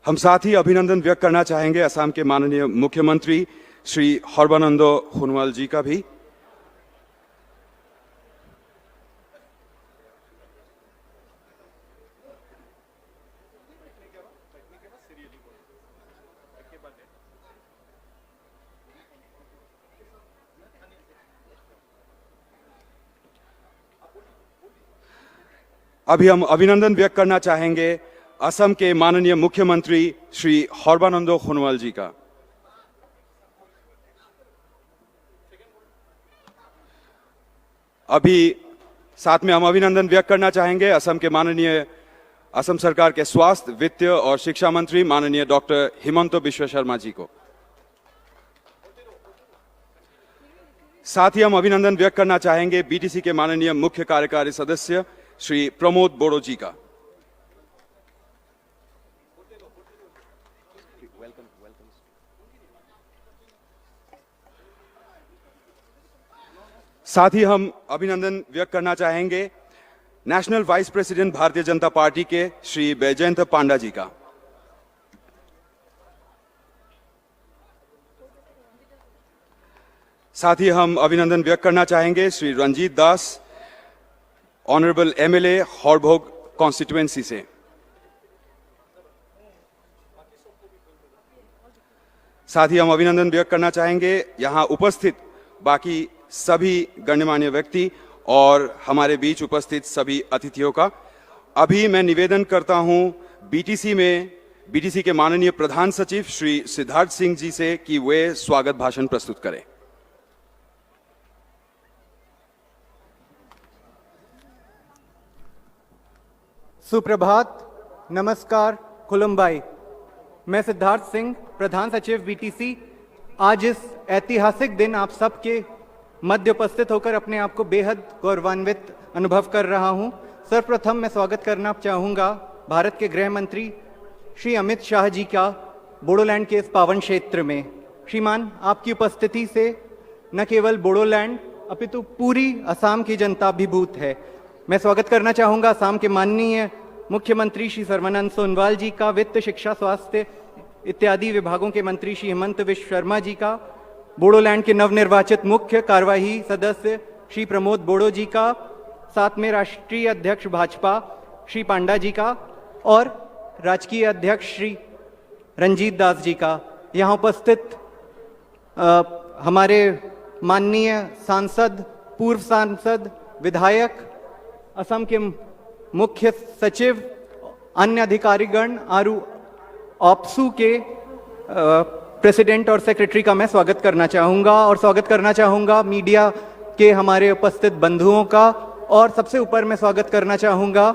हम साथ ही अभिनंदन व्यक्त करना चाहेंगे असम के माननीय मुख्यमंत्री श्री सर्बानंद सोनोवाल जी का भी। अभी हम अभिनंदन व्यक्त करना चाहेंगे असम के माननीय मुख्यमंत्री श्री सर्बानंद सोनोवाल जी का। अभी साथ में हम अभिनंदन व्यक्त करना चाहेंगे असम सरकार के स्वास्थ्य, वित्त और शिक्षा मंत्री माननीय डॉक्टर हिमंत बिश्व शर्मा जी को। साथ ही हम अभिनंदन व्यक्त करना चाहेंगे बीटीसी के माननीय मुख्य कार्यकारी सदस्य श्री प्रमोद बोड़ो जी का। साथ ही हम अभिनंदन व्यक्त करना चाहेंगे national vice president Bharatiya Janata party के श्री बैजयंत पांडा जी का। साथ ही हम अभिनंदन व्यक्त करना चाहेंगे श्री रंजीत दास, ऑनरेबल एमएलए हॉरभोग कॉन्स्टिट्यूएंसी से। साथ ही हम अभिनंदन व्यक्त करना चाहेंगे यहां उपस्थित बाकी सभी गणमान्य व्यक्ति और हमारे बीच उपस्थित सभी अतिथियों का। अभी मैं निवेदन करता हूं बीटीसी के माननीय प्रधान सचिव श्री सिद्धार्थ सिंह जी से कि वे स्वागत भाषण प्रस्तुत करें। सुप्रभात, नमस्कार, खुलुमबाई। मैं सिद्धार्थ सिंह, प्रधान सचिव बीटीसी, आज इस ऐतिहासिक दिन आप सबके मध्य उपस्थित होकर अपने आप को बेहद गौरवान्वित अनुभव कर रहा हूं। सर्वप्रथम मैं स्वागत करना चाहूँगा भारत के गृह मंत्री श्री अमित शाह जी का बोडोलैंड के इस पावन क्षेत्र में। श्रीमान, आपकी उपस्थिति से न केवल बोडोलैंड अपितु पूरी असम की जनता अभिभूत है। मैं स्वागत करना चाहूँगा असम के माननीय मुख्यमंत्री श्री सर्बानंद सोनोवाल जी का, वित्त, शिक्षा, स्वास्थ्य इत्यादि विभागों के मंत्री श्री हिमंत बिश्व शर्मा जी का, बोडोलैंड के नवनिर्वाचित मुख्य कार्यवाही सदस्य श्री प्रमोद बोड़ो जी का, साथ में राष्ट्रीय अध्यक्ष भाजपा श्री पांडा जी का और राजकीय अध्यक्ष श्री रंजीत दास जी का। यहाँ उपस्थित हमारे माननीय सांसद, पूर्व सांसद, विधायक, असम के मुख्य सचिव, अन्य अधिकारीगण आरु ऑप्सू के प्रेसिडेंट और सेक्रेटरी का मैं स्वागत करना चाहूँगा और स्वागत करना चाहूँगा मीडिया के हमारे उपस्थित बंधुओं का, और सबसे ऊपर मैं स्वागत करना चाहूँगा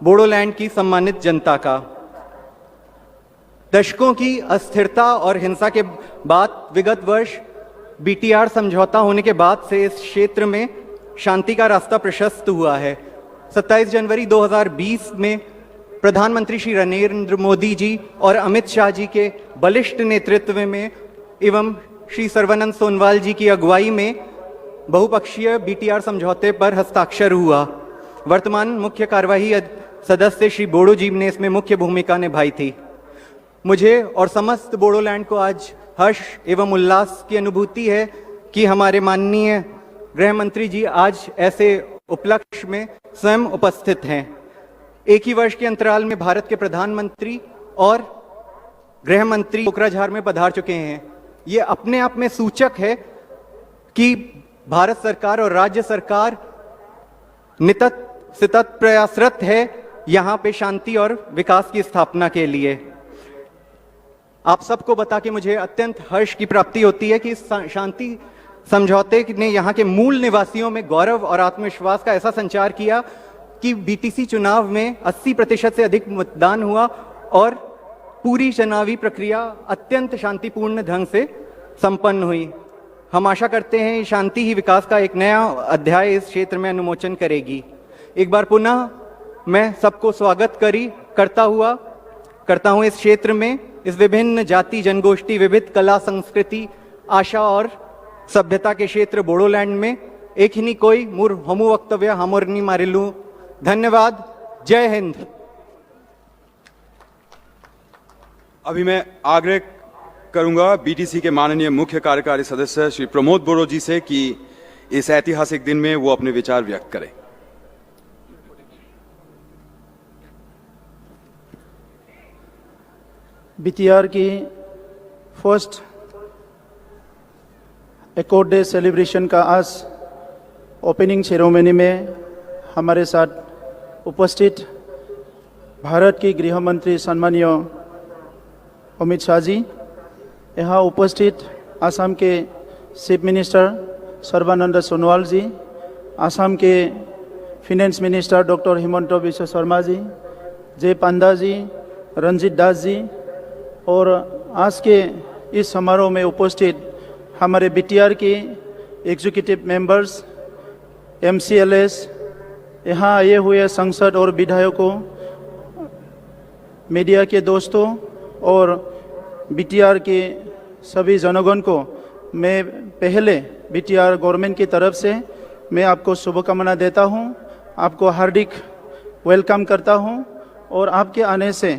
बोडोलैंड की सम्मानित जनता का। दशकों की अस्थिरता और हिंसा के बाद विगत वर्ष बीटीआर समझौता होने के बाद से इस क्षेत्र में शांति का रास्ता प्रशस्त हुआ है। 27 जनवरी 2020 में प्रधानमंत्री श्री नरेंद्र मोदी जी और अमित शाह जी के बलिष्ठ नेतृत्व में एवं श्री सर्बानंद सोनोवाल जी की अगुवाई में बहुपक्षीय बीटीआर समझौते पर हस्ताक्षर हुआ। वर्तमान मुख्य कार्यवाही सदस्य श्री बोड़ो जी ने इसमें मुख्य भूमिका निभाई थी। मुझे और समस्त बोडोलैंड को आज हर्ष एवं उल्लास की अनुभूति है कि हमारे माननीय गृह मंत्री जी आज ऐसे उपलक्ष्य में स्वयं उपस्थित हैं। एक ही वर्ष के अंतराल में भारत के प्रधानमंत्री और गृह मंत्री कोकराझार में पधार चुके हैं। ये अपने आप में सूचक है कि भारत सरकार और राज्य सरकार नितत सतत प्रयासरत है यहाँ पे शांति और विकास की स्थापना के लिए। आप सबको बता के मुझे अत्यंत हर्ष की प्राप्ति होती है कि शांति समझौते ने यहाँ के मूल निवासियों में गौरव और आत्मविश्वास का ऐसा संचार किया कि बीटीसी चुनाव में 80% से अधिक मतदान हुआ और पूरी चुनावी प्रक्रिया अत्यंत शांतिपूर्ण ढंग से संपन्न हुई। हम आशा करते हैं शांति ही विकास का एक नया अध्याय इस क्षेत्र में अनुमोचन करेगी। एक बार पुनः मैं सबको स्वागत करता हूँ इस क्षेत्र में, इस विभिन्न जाति जनगोष्ठी, विविध कला, संस्कृति, आशा और सभ्यता के क्षेत्र बोडोलैंड में। एक ही कोई मुर हमु वक्तव्य हमोरनी मारिलू। धन्यवाद। जय हिंद। अभी मैं आग्रह करूंगा बीटीसी के माननीय मुख्य कार्यकारी सदस्य श्री प्रमोद बोरो जी से कि इस ऐतिहासिक दिन में वो अपने विचार व्यक्त करें। बीटीआर की फर्स्ट एकॉर्ड डे सेलिब्रेशन का आज ओपनिंग सेरेमनी में हमारे साथ उपस्थित भारत के गृह मंत्री सम्मानीय अमित शाह जी, यहाँ उपस्थित असम के चीफ मिनिस्टर सर्बानंद सोनोवाल जी, असम के finance minister doctor Himanta Biswa Sarma ji, J Panda ji, Ranjit Das ji और आज के इस समारोह में उपस्थित हमारे बीटीआर के एग्जीक्यूटिव मेंबर्स, एमसीएलएस, यहाँ आए हुए सांसद और विधायकों, मीडिया के दोस्तों और बीटीआर के सभी जनगण को मैं पहले बीटीआर गवर्नमेंट की तरफ से मैं आपको शुभकामना देता हूँ, आपको हार्दिक वेलकम करता हूँ और आपके आने से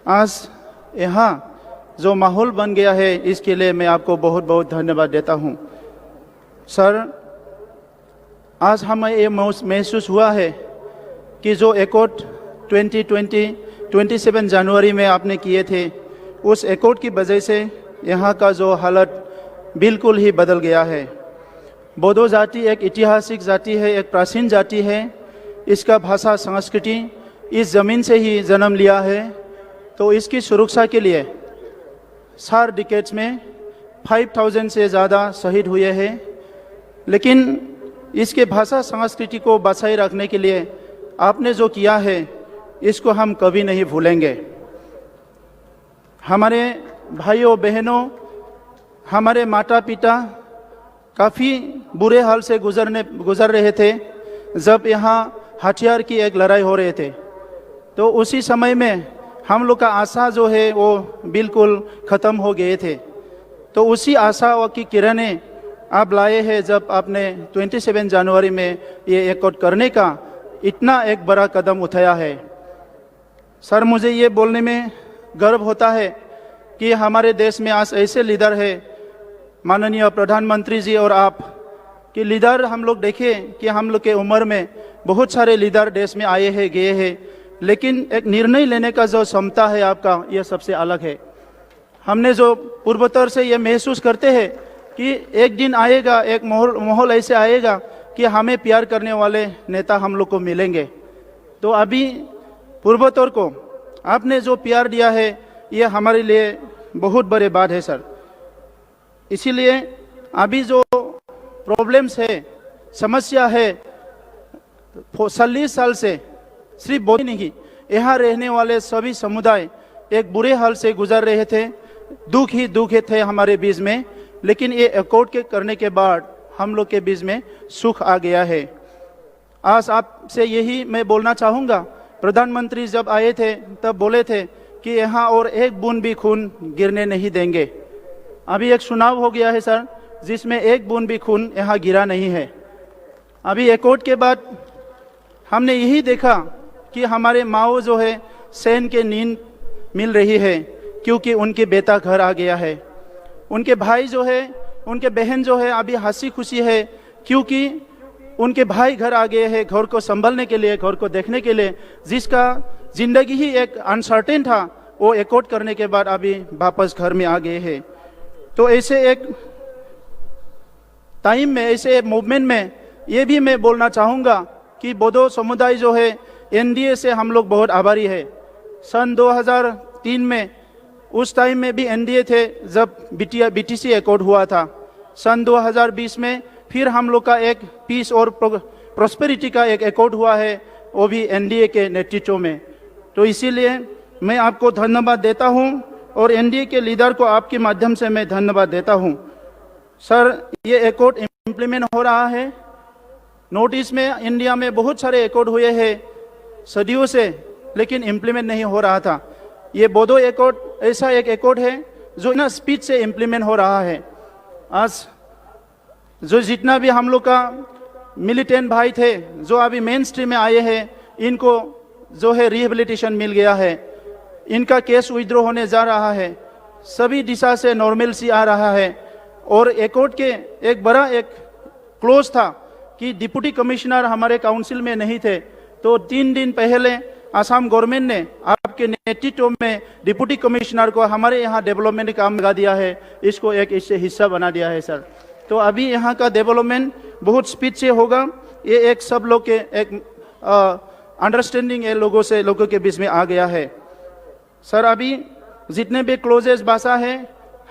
आज यहाँ जो माहौल बन गया है इसके लिए मैं आपको बहुत बहुत धन्यवाद देता हूँ। सर, आज हमें ये महसूस हुआ है कि जो एकॉर्ड 27 जनवरी में आपने किए थे, उस एकॉर्ड की वजह से यहाँ का जो हालत बिल्कुल ही बदल गया है। बोडो जाति एक ऐतिहासिक जाति है, एक प्राचीन जाति है। इसका भाषा संस्कृति इस ज़मीन से ही जन्म लिया है, तो इसकी सुरक्षा के लिए 4 डिकेड्स में 5000 से ज़्यादा शहीद हुए हैं। लेकिन इसके भाषा संस्कृति को बचाए रखने के लिए आपने जो किया है इसको हम कभी नहीं भूलेंगे। हमारे भाइयों बहनों, हमारे माता पिता काफ़ी बुरे हाल से गुजर रहे थे जब यहाँ हथियार की एक लड़ाई हो रहे थे। तो उसी समय में हम लोग का आशा जो है वो बिल्कुल ख़त्म हो गए थे। तो उसी आशा की किरणें आप लाए हैं जब आपने 27 जनवरी में ये एकॉर्ड करने का इतना एक बड़ा कदम उठाया है। सर, मुझे ये बोलने में गर्व होता है कि हमारे देश में आज ऐसे लीडर है, माननीय प्रधानमंत्री जी और आप कि लीडर हम लोग देखें कि हम लोग के उम्र में बहुत सारे लीडर देश में आए हैं गए हैं, लेकिन एक निर्णय लेने का जो क्षमता है आपका, यह सबसे अलग है। हमने जो पूर्वोत्तर से ये महसूस करते हैं कि एक दिन आएगा, एक माहौल ऐसे आएगा कि हमें प्यार करने वाले नेता हम लोग को मिलेंगे। तो अभी पूर्वोत्तर को आपने जो प्यार दिया है ये हमारे लिए बहुत बड़ी बात है सर। इसीलिए अभी जो प्रॉब्लम्स है, समस्या है, 40 साल से सिर्फ बोली नहीं, यहाँ रहने वाले सभी समुदाय एक बुरे हाल से गुजर रहे थे, दुख ही दुख थे हमारे बीच में। लेकिन ये एकॉर्ड के करने के बाद हम लोग के बीच में सुख आ गया है। आज आपसे यही मैं बोलना चाहूँगा, प्रधानमंत्री जब आए थे तब बोले थे कि यहाँ और एक बूंद भी खून गिरने नहीं देंगे। अभी एक चुनाव हो गया है सर, जिसमें एक बूंद भी खून यहाँ गिरा नहीं है। अभी एकॉर्ड के बाद हमने यही देखा कि हमारे माओ जो है सैन के नींद मिल रही है, क्योंकि उनके बेटा घर आ गया है। उनके भाई जो है, उनके बहन जो है अभी हंसी खुशी है, क्योंकि उनके भाई घर आ गए हैं, घर को संभालने के लिए, घर को देखने के लिए। जिसका जिंदगी ही एक अनसर्टेन था, वो एकॉर्ड करने के बाद अभी वापस घर में आ गए हैं। तो ऐसे एक टाइम में, ऐसे मूवमेंट में ये भी मैं बोलना चाहूँगा कि बोडो समुदाय जो है एनडीए से हम लोग बहुत आभारी है। सन 2003 में, उस टाइम में भी एनडीए थे जब बीटीसी एकॉर्ड हुआ था। सन 2020 में फिर हम लोग का एक पीस और प्रॉस्पेरिटी का एक एकॉर्ड हुआ है, वो भी एनडीए के नेतृत्व में। तो इसीलिए मैं आपको धन्यवाद देता हूं और एनडीए के लीडर को आपके माध्यम से मैं धन्यवाद देता हूं। सर, ये एकॉर्ड इम्प्लीमेंट हो रहा है। नॉर्थ ईस्ट में, इंडिया में बहुत सारे एकॉर्ड हुए हैं सदियों से, लेकिन इम्प्लीमेंट नहीं हो रहा था। ये बोडो एकॉर्ड ऐसा एक एकॉर्ड है जो ना स्पीड से इम्प्लीमेंट हो रहा है। आज जो जितना भी हम लोग का मिलिटेंट भाई थे जो अभी मेन स्ट्रीम में आए हैं, इनको जो है रिहेबिलिटेशन मिल गया है। इनका केस विड्रॉ होने जा रहा है, सभी दिशा से नॉर्मलसी आ रहा है। और एकोर्ट के एक बड़ा एक क्लोज था कि डिप्टी कमिश्नर हमारे काउंसिल में नहीं थे, तो 3 दिन पहले आसाम गवर्नमेंट ने आपके नेतृत्व में डिप्टी कमिश्नर को हमारे यहाँ डेवलपमेंट काम लगा दिया है, इसको एक इससे हिस्सा बना दिया है सर। तो अभी यहाँ का डेवलपमेंट बहुत स्पीड से होगा। ये एक सब लोग के एक अंडरस्टैंडिंग ये लोगों के बीच में आ गया है सर। अभी जितने भी क्लोजेस भाषा है,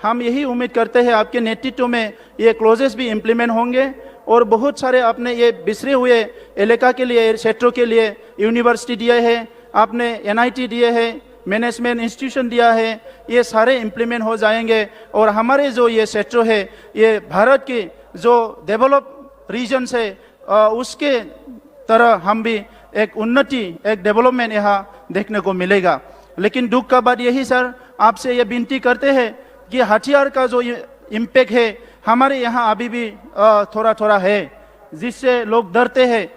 हम यही उम्मीद करते हैं आपके नेतृत्व में ये क्लोजेस भी इम्प्लीमेंट होंगे और बहुत सारे आपने ये बिछड़े हुए इलाका के लिए, क्षेत्रों के लिए यूनिवर्सिटी दिए है, आपने NIT दिए है, मैनेजमेंट इंस्टीट्यूशन दिया है, ये सारे इम्प्लीमेंट हो जाएंगे और हमारे जो ये क्षेत्र है, ये भारत की जो डेवलप रीजन है उसके तरह हम भी एक उन्नति, एक डेवलपमेंट यहाँ देखने को मिलेगा। लेकिन दुख का बात यही सर, आपसे ये विनती करते हैं कि हथियार का जो इम्पैक्ट है हमारे यहाँ अभी भी थोड़ा थोड़ा है, जिससे लोग डरते हैं।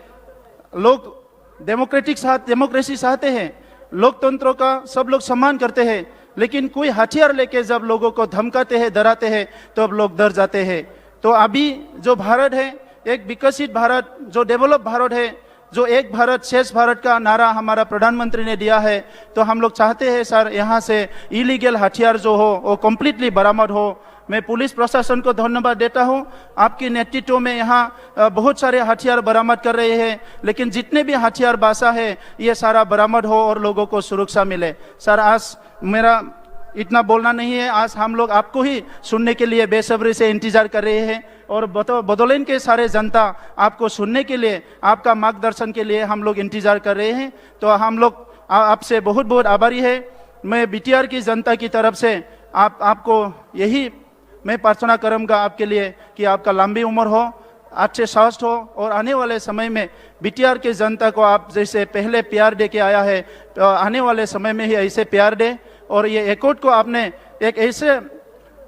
लोग डेमोक्रेसी चाहते हैं, लोकतंत्र का सब लोग सम्मान करते हैं, लेकिन कोई हथियार लेके जब लोगों को धमकाते हैं, डराते हैं, तो अब लोग डर जाते हैं। तो अभी जो भारत है, एक विकसित भारत, जो डेवलप भारत है, जो एक भारत श्रेष्ठ भारत का नारा हमारा प्रधानमंत्री ने दिया है, तो हम लोग चाहते हैं सर यहाँ से इलीगल हथियार जो हो वो कम्प्लीटली बरामद हो। मैं पुलिस प्रशासन को धन्यवाद देता हूँ, आपके नेतृत्व में यहाँ बहुत सारे हथियार बरामद कर रहे हैं, लेकिन जितने भी हथियार बासा है ये सारा बरामद हो और लोगों को सुरक्षा मिले। सर आज मेरा इतना बोलना नहीं है, आज हम लोग आपको ही सुनने के लिए बेसब्री से इंतजार कर रहे हैं और बदौलन के सारे जनता आपको सुनने के लिए, आपका मार्गदर्शन के लिए हम लोग इंतजार कर रहे हैं। तो हम लोग आपसे बहुत बहुत आभारी है। मैं BTR की जनता की तरफ से आपको यही मैं प्रार्थना करूँगा आपके लिए कि आपका लंबी उम्र हो, अच्छे स्वास्थ्य हो और आने वाले समय में BTR की जनता को आप जैसे पहले प्यार दे के आया है, तो आने वाले समय में ही ऐसे प्यार दे। और ये एकोर्ट को आपने एक ऐसे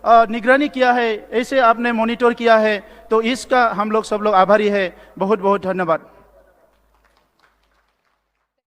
निगरानी किया है, ऐसे आपने मॉनिटर किया है, तो इसका हम लोग सब लोग आभारी है। बहुत बहुत धन्यवाद।